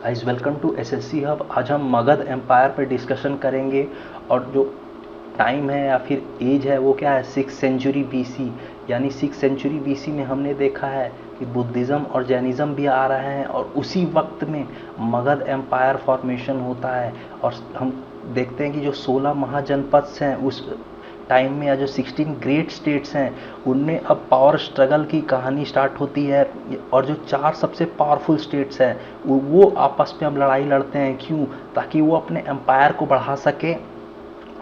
Guys welcome to SSC hub. आज हम Magadh empire पे डिस्कशन करेंगे और जो टाइम है या फिर एज है वो क्या है, 6th सेंचुरी बीसी। यानी 6th सेंचुरी बीसी में हमने देखा है कि बुद्धिज़्म और जैनिज़्म भी आ रहे हैं और उसी वक्त में मगध एम्पायर फॉर्मेशन होता है। और हम देखते हैं कि जो 16 महाजनपद हैं उस टाइम में, या जो 16 ग्रेट स्टेट्स हैं उनमें अब पावर स्ट्रगल की कहानी स्टार्ट होती है। और जो 4 सबसे पावरफुल स्टेट्स हैं वो आपस में अब लड़ाई लड़ते हैं। क्यों? ताकि वो अपने एम्पायर को बढ़ा सके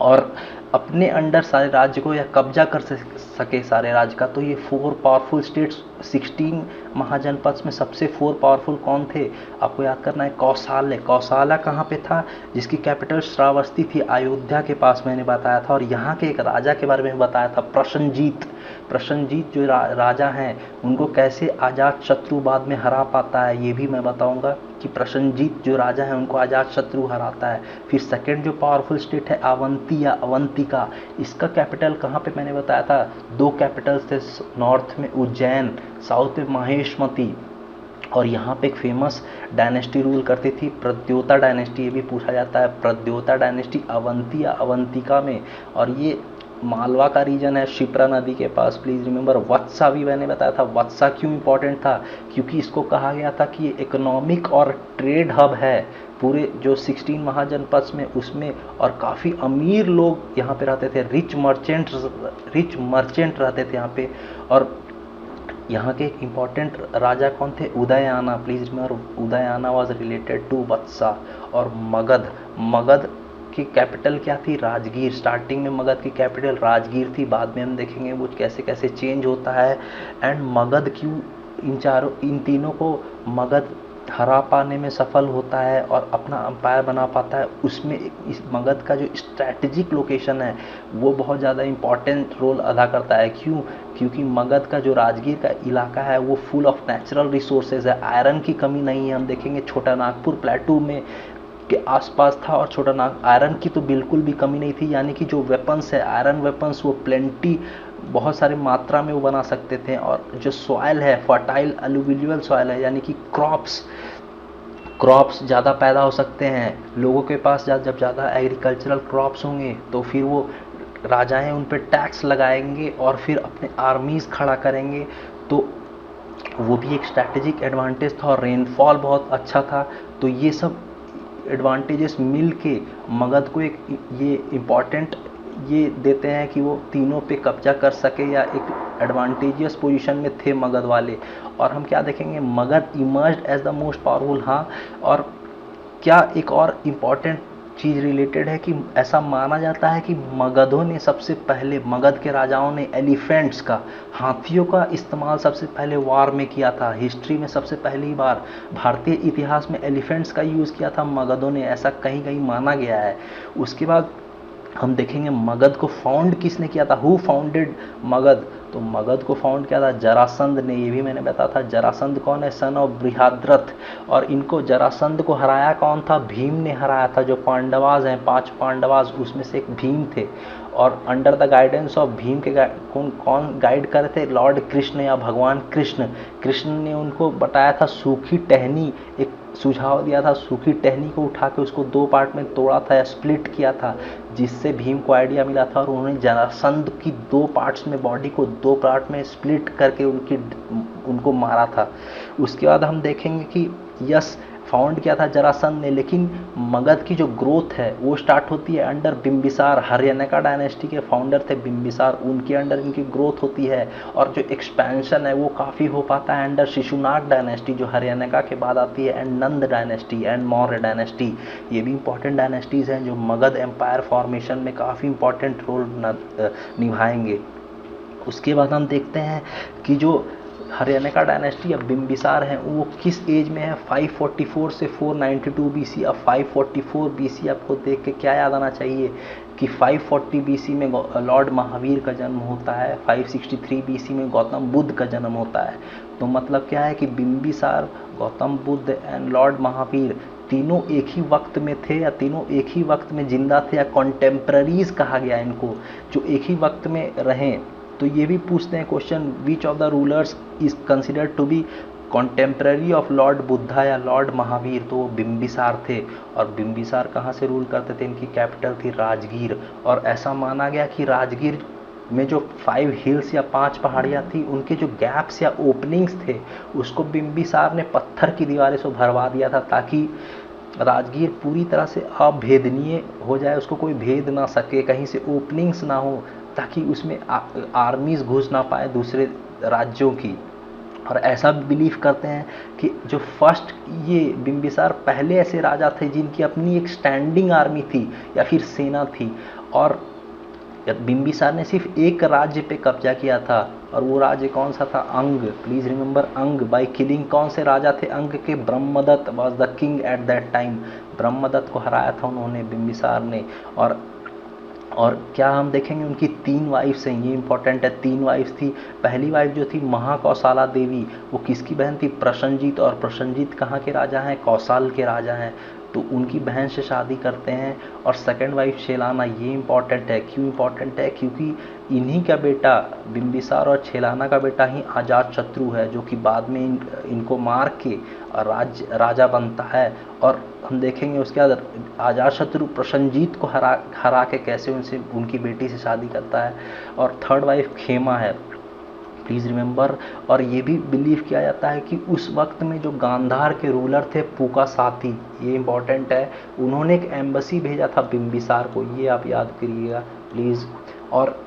और अपने अंडर सारे राज्य को या कब्जा कर सके सारे राज्य का। तो ये 4 पावरफुल स्टेट्स 16 महाजनपद में सबसे 4 पावरफुल कौन थे आपको याद करना है। कौसाल्य, कौसाला कहाँ पे था, जिसकी कैपिटल श्रावस्ती थी, अयोध्या के पास मैंने बताया था। और यहाँ के एक राजा के बारे में बताया था, प्रसन्नजीत। प्रसन्नजीत जो राजा हैं उनको कैसे अजात शत्रु बाद में हरा पाता है ये भी मैं बताऊंगा कि प्रसन्नजीत जो राजा है उनको अजात शत्रु हराता है। फिर सेकंड जो पावरफुल स्टेट है अवंती या अवंतिका, इसका कैपिटल कहाँ पे मैंने बताया था, 2 कैपिटल्स थे, नॉर्थ में उज्जैन, साउथ में महेशमती। और यहाँ पे एक फेमस डायनेस्टी रूल करती थी, प्रद्योता डायनेस्टी। ये भी पूछा जाता है, प्रद्योता डायनेस्टी अवंती या अवंतिका में। और ये मालवा का रीजन है, शिप्रा नदी के पास। प्लीज़ रिमेंबर, वत्सा भी मैंने बताया था। वत्सा क्यों इंपॉर्टेंट था, क्योंकि इसको कहा गया था कि ये इकोनॉमिक और ट्रेड हब है पूरे जो 16 महाजनपद में उसमें। और काफ़ी अमीर लोग यहाँ पे रहते थे, रिच मर्चेंट रहते थे यहाँ पे। और यहाँ के एक इम्पॉर्टेंट राजा कौन थे, Udayana. Please remember, Udayana was related to Vatsa. और मगध की कैपिटल क्या थी, राजगीर। स्टार्टिंग में मगध की कैपिटल राजगीर थी, बाद में हम देखेंगे वो कैसे कैसे चेंज होता है। एंड मगध क्यों इन तीनों को मगध हरा पाने में सफल होता है और अपना अंपायर बना पाता है, उसमें इस मगध का जो स्ट्रैटेजिक लोकेशन है वो बहुत ज़्यादा इंपॉर्टेंट रोल अदा करता है। क्यों? क्योंकि मगध का जो राजगीर का इलाका है वो फुल ऑफ नेचुरल रिसोर्सेज है, आयरन की कमी नहीं है। हम देखेंगे छोटा नागपुर प्लेटू में के आसपास था और छोटा नाग, आयरन की तो बिल्कुल भी कमी नहीं थी। यानी कि जो वेपन्स है, आयरन वेपन्स, वो प्लेंटी बहुत सारी मात्रा में वो बना सकते थे। और जो सॉइल है, फर्टाइल अलुविलियल सॉइल है, यानी कि क्रॉप्स ज़्यादा पैदा हो सकते हैं। लोगों के पास जब ज़्यादा एग्रीकल्चरल क्रॉप्स होंगे तो फिर वो राजाएं उन पर टैक्स लगाएंगे और फिर अपने आर्मीज़ खड़ा करेंगे। तो वो भी एक स्ट्रैटेजिक एडवांटेज था। और रेनफॉल बहुत अच्छा था। तो ये सब एडवांटेजेस मिल के मगध को एक ये इम्पॉर्टेंट ये देते हैं कि वो तीनों पे कब्जा कर सके, या एक एडवांटेजियस पोजीशन में थे मगध वाले। और हम क्या देखेंगे, Magadh emerged as the most powerful. हाँ, और क्या एक और इम्पॉर्टेंट चीज़ रिलेटेड है कि ऐसा माना जाता है कि मगधों ने सबसे पहले, मगध के राजाओं ने एलिफेंट्स का, हाथियों का इस्तेमाल सबसे पहले वार में किया था। हिस्ट्री में सबसे पहली बार भारतीय इतिहास में एलिफेंट्स का यूज़ किया था मगधों ने, ऐसा कहीं कहीं माना गया है। उसके बाद हम देखेंगे मगध को फाउंड किसने किया था, हु फाउंडेड मगध। तो मगध को फाउंड किया था जरासंध ने। ये भी मैंने बताया था। जरासंध कौन है, सन ऑफ बृहद्रथ। और इनको जरासंध को हराया कौन था, भीम ने हराया था। जो पांडवाज हैं, 5 पांडवाज, उसमें से एक भीम थे। और under the guidance of Bhim के कौन गाइड कर रहे थे, लॉर्ड कृष्ण या भगवान कृष्ण। कृष्ण ने उनको बताया था सूखी टहनी, एक सुझाव दिया था, सूखी टहनी को उठा के उसको 2 पार्ट में तोड़ा था या स्प्लिट किया था, जिससे भीम को आइडिया मिला था। और उन्होंने जरासंध की 2 पार्ट्स में, बॉडी को 2 पार्ट में स्प्लिट करके उनको मारा था। उसके बाद हम देखेंगे कि यस, फाउंड किया था जरासंध ने। लेकिन मगध की जो ग्रोथ है वो स्टार्ट होती है अंडर बिंबिसार। हरियाणा डायनेस्टी के फाउंडर थे बिंबिसार, उनके अंडर इनकी ग्रोथ होती है। और जो एक्सपेंशन है वो काफ़ी हो पाता है अंडर शिशुनाग डायनेस्टी, जो हरियाणा के बाद आती है, and Nand dynasty and Maurya dynasty. ये भी इंपॉर्टेंट डायनेस्टीज़ हैं जो मगध एम्पायर फॉर्मेशन में काफ़ी इंपॉर्टेंट रोल निभाएंगे। उसके बाद हम देखते हैं कि जो हरियाणा का डायनेस्टी या बिंबिसार है वो किस एज में है, 544 से 492 बीसी। अब 544 बीसी आपको देख के क्या याद आना चाहिए कि 540 बीसी में लॉर्ड महावीर का जन्म होता है, 563 बीसी में गौतम बुद्ध का जन्म होता है। तो मतलब क्या है कि बिंबिसार, गौतम बुद्ध एंड लॉर्ड महावीर तीनों एक ही वक्त में थे, या तीनों एक ही वक्त में जिंदा थे, या कॉन्टेम्पररीज कहा गया इनको, जो एक ही वक्त में रहें। तो ये भी पूछते हैं question, which of the rulers is considered to be contemporary of lord Buddha या लॉर्ड महावीर, तो वो बिंबिसार थे। और बिंबिसार कहाँ से रूल करते थे? इनकी कैपिटल थी राजगीर। और ऐसा माना गया कि राजगीर में जो 5 हिल्स या 5 पहाड़ियाँ थी, उनके जो गैप्स या ओपनिंग्स थे, उसको बिंबिसार ने पत्थर की दीवारें से भरवा दिया था, ताकि राजगीर पूरी तरह से अभेदनीय हो जाए, उसको कोई भेद ना सके, कहीं से ओपनिंग्स ना हो, ताकि उसमें आर्मीज घुस ना पाए दूसरे राज्यों की। और ऐसा भी बिलीव करते हैं कि जो फर्स्ट ये बिंबिसार पहले ऐसे राजा थे जिनकी अपनी एक स्टैंडिंग आर्मी थी या फिर सेना थी। और बिंबिसार ने सिर्फ एक राज्य पे कब्जा किया था, और वो राज्य कौन सा था? Anga. Please remember Anga by killing. कौन से राजा थे अंग के? Brahmadatta was the king at that time. Brahmadatta को हराया था उन्होंने, बिंबिसार ने। और क्या हम देखेंगे, उनकी 3 वाइफ्स हैं, ये इंपॉर्टेंट है। 3 वाइफ्स थी। पहली वाइफ जो थी महाकौशला देवी, वो किसकी बहन थी? प्रसन्नजीत। और प्रसन्नजीत कहाँ के राजा हैं? कौशल के राजा हैं, तो उनकी बहन से शादी करते हैं। और सेकंड वाइफ छेलाना, ये इंपॉर्टेंट है। क्यों इंपॉर्टेंट है? क्योंकि इन्हीं का बेटा बिंबिसार और छेलाना का बेटा ही अजातशत्रु है, जो कि बाद में इनको मार के राजा बनता है। और हम देखेंगे उसके बाद अजातशत्रु प्रसन्नजीत को हरा के कैसे उनकी बेटी से शादी करता है। और थर्ड वाइफ खेमा है, प्लीज़ रिमेंबर। और ये भी बिलीव किया जाता है कि उस वक्त में जो गांधार के रूलर थे पुकासाती, ये इंपॉर्टेंट है, उन्होंने एक एम्बेसी भेजा था बिंबिसार को, ये आप याद करिएगा प्लीज़। और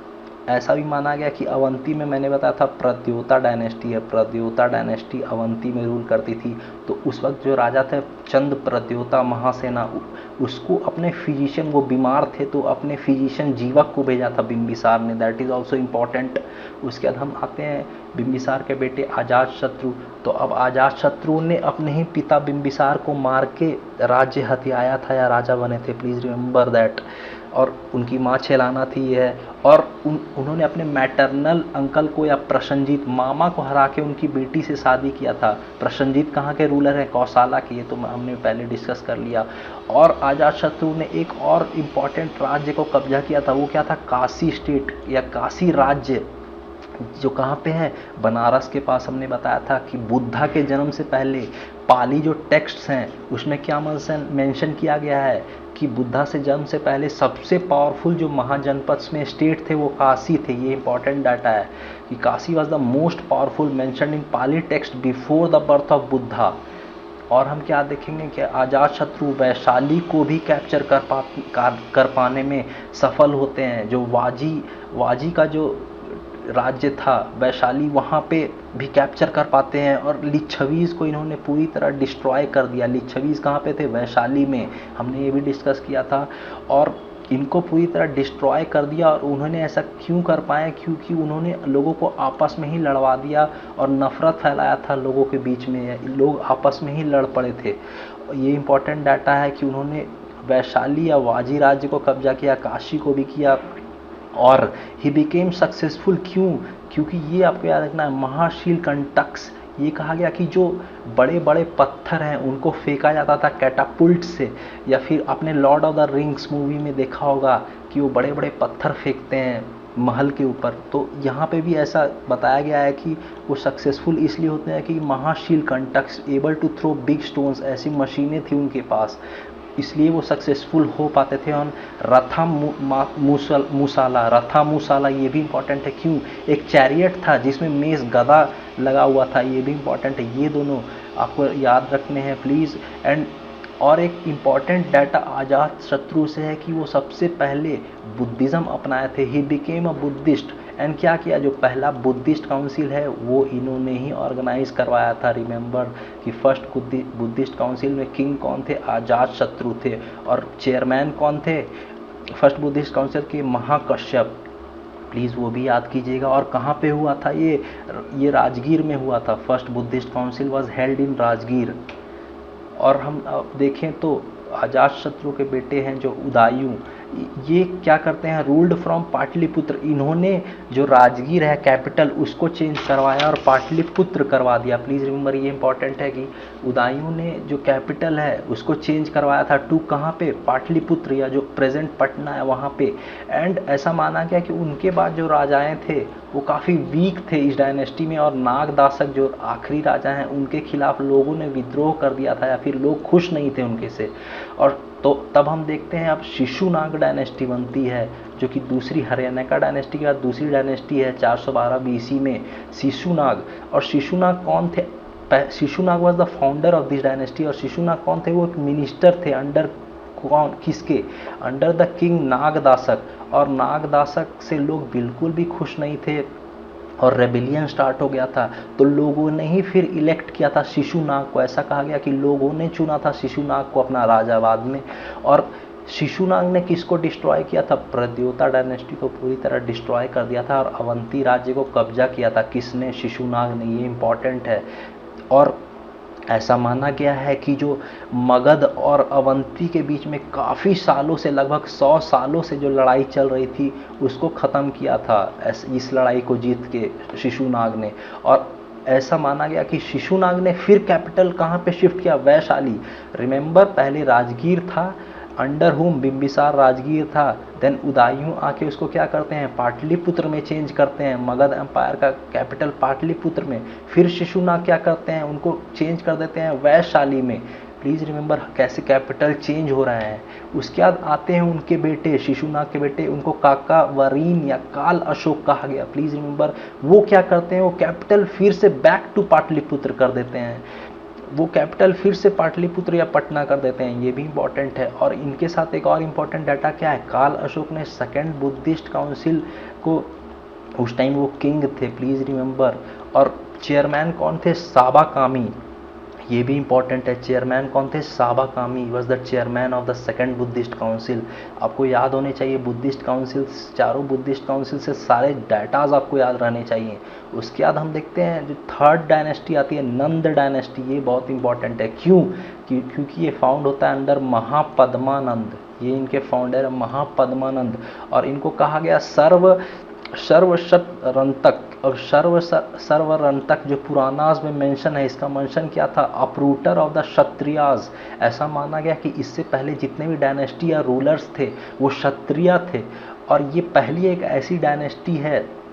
ऐसा भी माना गया कि अवंती में, मैंने बताया था प्रद्योता डायनेस्टी है, प्रद्योता डायनेस्टी अवंती में रूल करती थी। तो उस वक्त जो राजा थे चंद प्रद्योता महासेना, उसको अपने फिजिशियन, वो बीमार थे तो अपने फिजिशियन जीवक को भेजा था बिंबिसार ने, दैट इज़ ऑल्सो इम्पॉर्टेंट। उसके बाद हम आते हैं बिंबिसार के बेटे अजातशत्रु। तो अब अजातशत्रु ने अपने ही पिता बिंबिसार को मार के राज्य हथियाया था या राजा बने थे, प्लीज़ रिमेंबर दैट। और उनकी माँ छेलाना थी ये है। और उन्होंने अपने मैटरनल अंकल को या प्रसन्नजीत मामा को हरा के उनकी बेटी से शादी किया था। प्रसन्नजीत कहाँ के रूलर हैं? कौशला के, ये तो हमने पहले डिस्कस कर लिया। और अजातशत्रु ने एक और इम्पॉर्टेंट राज्य को कब्जा किया था, वो क्या था? काशी स्टेट या काशी राज्य, जो कहाँ पे है? बनारस के पास। हमने बताया था कि बुद्धा के जन्म से पहले पाली जो टेक्स्ट्स हैं उसमें क्या मेंशन किया गया है कि बुद्धा से जन्म से पहले सबसे पावरफुल जो महाजनपद में स्टेट थे वो काशी थे। ये इंपॉर्टेंट डाटा है कि Kashi was the most powerful mention in Pali text before the birth of Buddha. और हम क्या देखेंगे कि अजातशत्रु वैशाली को भी कैप्चर कर पाने में सफल होते हैं। जो वाजी का जो राज्य था वैशाली, वहाँ पे भी कैप्चर कर पाते हैं। और लिच्छवीज को इन्होंने पूरी तरह डिस्ट्रॉय कर दिया। लिच्छवीज कहाँ पे थे? वैशाली में, हमने ये भी डिस्कस किया था। और इनको पूरी तरह डिस्ट्रॉय कर दिया। और उन्होंने ऐसा क्यों कर पाए? क्योंकि उन्होंने लोगों को आपस में ही लड़वा दिया और नफरत फैलाया था लोगों के बीच में, लोग आपस में ही लड़ पड़े थे। ये इंपॉर्टेंट डाटा है कि उन्होंने वैशाली या वाजी राज्य को कब्जा किया, काशी को भी किया। और ही बिकेम सक्सेसफुल। क्यों? क्योंकि ये आपको याद रखना है, महाशील कंटक्स, ये कहा गया कि जो बड़े बड़े पत्थर हैं उनको फेंका जाता था कैटापुल्ट से। या फिर आपने Lord of the rings movie में देखा होगा कि वो बड़े बड़े पत्थर फेंकते हैं महल के ऊपर। तो यहाँ पे भी ऐसा बताया गया है कि वो सक्सेसफुल इसलिए होते हैं कि महाशील कंटक्स able to throw big stones, ऐसी मशीनें थी उनके पास, इसलिए वो सक्सेसफुल हो पाते थे। और रथामुसाला ये भी इंपॉर्टेंट है। क्यों? एक चैरियट था जिसमें मेज गदा लगा हुआ था, ये भी इंपॉर्टेंट है। ये दोनों आपको याद रखने हैं प्लीज़। एंड और एक इम्पॉर्टेंट डाटा अजातशत्रु से है कि वो सबसे पहले बुद्धिज़्म अपनाए थे। He became a Buddhist. And क्या किया? जो पहला बुद्धिस्ट काउंसिल है वो इन्होंने ही ऑर्गेनाइज करवाया था। रिमेंबर कि फर्स्ट बुद्धिस्ट काउंसिल में किंग कौन थे? अजातशत्रु थे। और चेयरमैन कौन थे फर्स्ट बुद्धिस्ट काउंसिल के? महाकश्यप। प्लीज़ वो भी याद कीजिएगा। और कहाँ पे हुआ था ये राजगीर में हुआ था। First Buddhist council was held in Rajgir. और हम देखें तो अजातशत्रु के बेटे हैं जो उदायू, ये क्या करते हैं, रूल्ड फ्रॉम पाटलिपुत्र। इन्होंने जो राजगीर है कैपिटल उसको चेंज करवाया और पाटलिपुत्र करवा दिया। प्लीज़ रिमेंबर, ये इंपॉर्टेंट है कि उदायूं ने जो कैपिटल है उसको चेंज करवाया था टू कहाँ पे, पाटलिपुत्र, या जो प्रेजेंट पटना है वहाँ पे। एंड ऐसा माना गया कि उनके बाद जो राजाएं थे वो काफ़ी वीक थे इस डायनेस्टी में, और नागदासक जो आखिरी राजा हैं उनके खिलाफ लोगों ने विद्रोह कर दिया था, या फिर लोग खुश नहीं थे उनके से। और तो तब हम देखते हैं अब शिशुनाग डायनेस्टी बनती है, जो कि दूसरी हरियाणा डायनेस्टी के बाद दूसरी डायनेस्टी है 412 बीसी में, शिशुनाग। और शिशुनाग कौन थे, Shishunaga was the founder of this dynasty. और शिशुनाग कौन थे, वो एक मिनिस्टर थे अंडर कौन, किसके, अंडर द किंग नागदासक। और नागदासक से लोग बिल्कुल भी खुश नहीं थे और रेबिलियन स्टार्ट हो गया था। तो लोगों ने ही फिर इलेक्ट किया था शिशुनाग को। ऐसा कहा गया कि लोगों ने चुना था शिशुनाग को अपना राजा बाद में। और शिशुनाग ने किसको डिस्ट्रॉय किया था, प्रद्योता डायनेस्टी को पूरी तरह डिस्ट्रॉय कर दिया था और अवंती राज्य को कब्जा किया था। किसने, शिशुनाग ने। ये इंपॉर्टेंट है। और ऐसा माना गया है कि जो मगध और अवंती के बीच में काफ़ी सालों से, लगभग 100 सालों से जो लड़ाई चल रही थी उसको ख़त्म किया था इस लड़ाई को जीत के शिशुनाग ने। और ऐसा माना गया कि शिशुनाग ने फिर कैपिटल कहाँ पे शिफ्ट किया, वैशाली। रिमेंबर, पहले राजगीर था, अंडर होम बिंबिसार राजगीर था। देन उदायूं आके उसको क्या करते हैं, पाटलिपुत्र में चेंज करते हैं, मगध एम्पायर का कैपिटल पाटलिपुत्र में। फिर शिशुनाग क्या करते हैं, उनको चेंज कर देते हैं वैशाली में। प्लीज़ रिमेंबर कैसे कैपिटल चेंज हो रहे हैं। उसके बाद आते हैं उनके बेटे, शिशुनाग के बेटे, उनको काका वरीन या काल अशोक कहा गया। प्लीज़ रिमेंबर, वो क्या करते हैं, वो कैपिटल फिर से बैक टू पाटलिपुत्र कर देते हैं। वो कैपिटल फिर से पाटलिपुत्र या पटना कर देते हैं। ये भी इंपॉर्टेंट है। और इनके साथ एक और इम्पॉर्टेंट डाटा क्या है, काल अशोक ने सेकेंड बुद्धिस्ट काउंसिल को, उस टाइम वो किंग थे, प्लीज़ रिमेंबर। और चेयरमैन कौन थे, साबा कामी। ये भी इंपॉर्टेंट है, चेयरमैन कौन थे, साबा कामी was the chairman of the second Buddhist council. आपको याद होने चाहिए बुद्धिस्ट काउंसिल, चारों बुद्धिस्ट काउंसिल से सारे डाटाज आपको याद रहने चाहिए। उसके बाद हम देखते हैं जो थर्ड डायनेस्टी आती है, नंद डायनेस्टी। ये बहुत इंपॉर्टेंट है। क्यों, क्योंकि ये फाउंड होता है अंडर महापद्मानंद। ये इनके फाउंडर महापद्मानंद। और इनको कहा गया सर्वशतरंतक। और सर्वरंतक जो पुरानाज में मेंशन है, इसका मेंशन क्या था, अपरूटर ऑफ द क्षत्रियाज। ऐसा माना गया कि इससे पहले जितने भी डायनेस्टी या रूलर्स थे वो क्षत्रिय थे। और ये पहली एक ऐसी डायनेस्टी है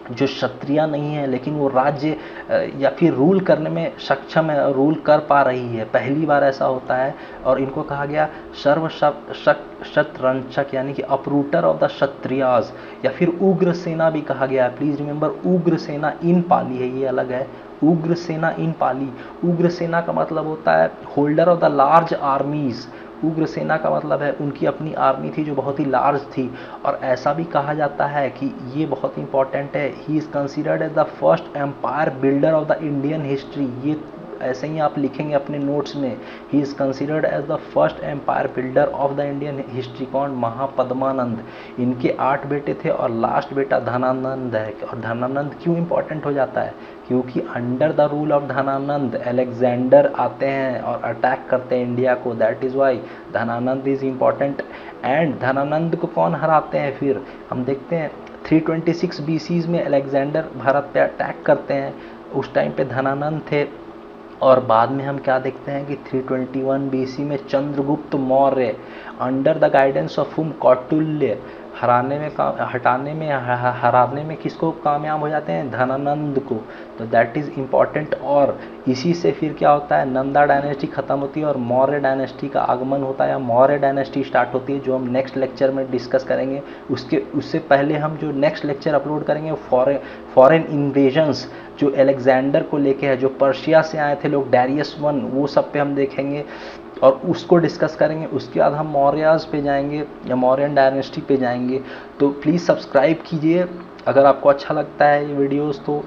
जो क्षत्रिय नहीं है लेकिन वो राज्य या फिर रूल करने में सक्षम है, रूल कर पा रही है। पहली बार ऐसा होता है। और इनको कहा गया सर्वशतरंक्षक, यानी कि अपरूटर ऑफ द क्षत्रियाज, या फिर उग्र सेना भी कहा गया है। प्लीज रिमेंबर, उग्र सेना इन पाली है, ये अलग है। उग्र सेना इन पाली। उग्र सेना का मतलब होता है होल्डर ऑफ द लार्ज आर्मीज। उग्र सेना का मतलब है उनकी अपनी आर्मी थी जो बहुत ही लार्ज थी। और ऐसा भी कहा जाता है कि ये बहुत इंपॉर्टेंट है, he is considered as the first empire builder of the Indian history. ये ऐसे ही आप लिखेंगे अपने नोट्स में, he is considered as the first empire builder of the Indian history. कौन, महापद्मानंद। इनके 8 बेटे थे और लास्ट बेटा धनानंद है। और धनानंद क्यों इंपॉर्टेंट हो जाता है, क्योंकि under the rule of Dhanananda Alexander आते हैं और अटैक करते हैं इंडिया को। That is why Dhanananda is important. And Dhanananda को कौन हराते हैं, फिर हम देखते हैं 326 BC में अलेक्जेंडर भारत पे अटैक करते हैं। उस टाइम पे धनानंद थे। और बाद में हम क्या देखते हैं कि 321 BC में Chandragupta Maurya under the guidance of हुम कौटिल्य हराने में किसको कामयाब हो जाते हैं, धनानंद को। तो दैट इज़ इम्पॉर्टेंट। और इसी से फिर क्या होता है, नंदा डायनेस्टी खत्म होती है और मौर्य डायनेस्टी का आगमन होता है, या मौर्य डायनेस्टी स्टार्ट होती है, जो हम नेक्स्ट लेक्चर में डिस्कस करेंगे। उससे पहले हम जो नेक्स्ट लेक्चर अपलोड करेंगे फॉरेन इन्वेजन्स जो अलेक्जेंडर को लेके है, जो पर्शिया से आए थे लोग, डैरियस वन, वो सब पे हम देखेंगे और उसको डिस्कस करेंगे। उसके बाद हम मौर्याज पे जाएंगे या मौर्यन डायनेस्टी पे जाएंगे। तो प्लीज़ सब्सक्राइब कीजिए अगर आपको अच्छा लगता है ये वीडियोस तो।